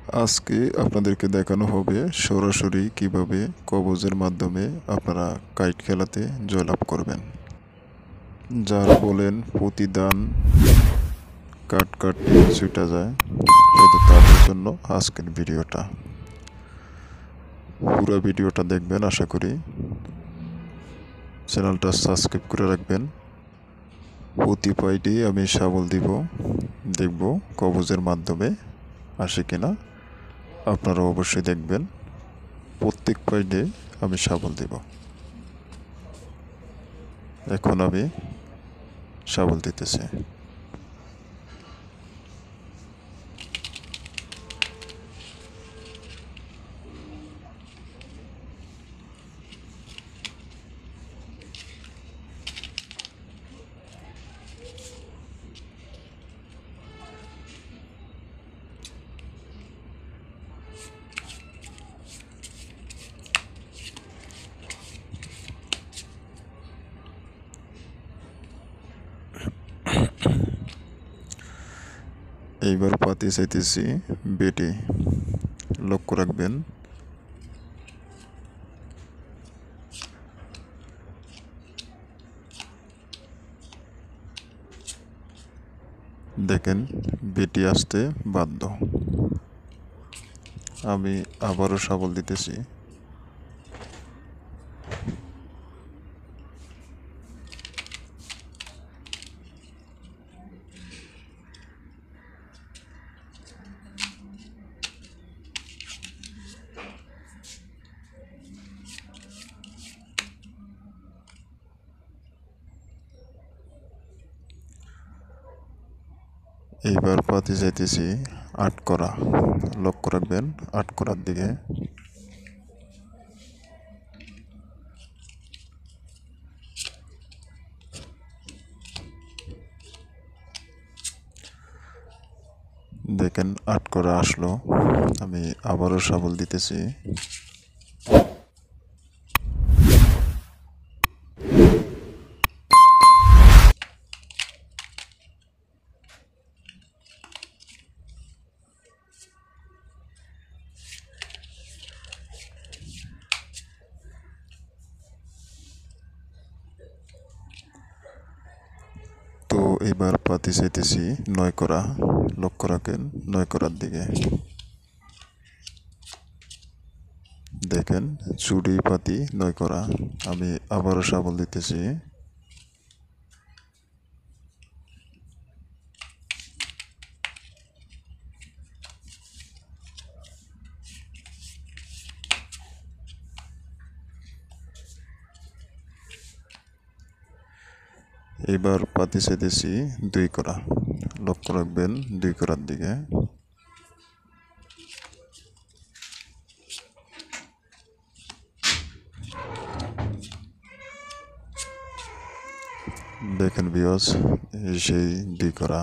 আজকে আপনাদেরকে দেখানো হবে সরাসরি কিভাবে কবজের মাধ্যমে আপনারা কাইট খেলাতে জয়লাভ করবেন। যারা বলেন প্রতিদান কাটতে ছুটা যায়, শুধু তাদের জন্য আজকের ভিডিওটা। পুরো ভিডিওটা দেখবেন, আশা করি চ্যানেলটা সাবস্ক্রাইব করে রাখবেন। প্রতি পয়েন্টেই আমি শাবল দেখব কবজের মাধ্যমে আসে কিনা। আপনারা অবশ্যই দেখবেন, প্রত্যেক পয়েন্টে আমি শাবল দেব। এখন আমি শাবল দিতেছি। এইবার পাতি চাইতেছি বেটে, লক্ষ্য রাখবেন। দেখেন বেটি আসতে বাধ্য। আমি আবারও শাবল দিতেছি। এইবার পাতি যাইতেছি আটকরা, লক্ষ্য রাখবেন আটকরার দিকে। দেখেন আটকরা আসলো, আমি আবারও শাবল দিতেছি। তো এবার পাতি চাইতেছি 9 করা, লক্ষ্য রাখেন 9 করার দিকে। দেখেন চুড়ি পাতি 9 করা, আমি আবারও শাবল দিতেছি। এবার পাতি চাইতেছি 2 করা, লক্ষ্য রাখবেন 2 করার দিকে। দেখেন ভিউয়ার্স, সেই 2 করা।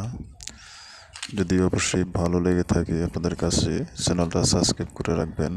যদি অবশ্যই ভালো লেগে থাকে আপনাদের কাছে, চ্যানেলটা সাবস্ক্রাইব করে রাখবেন।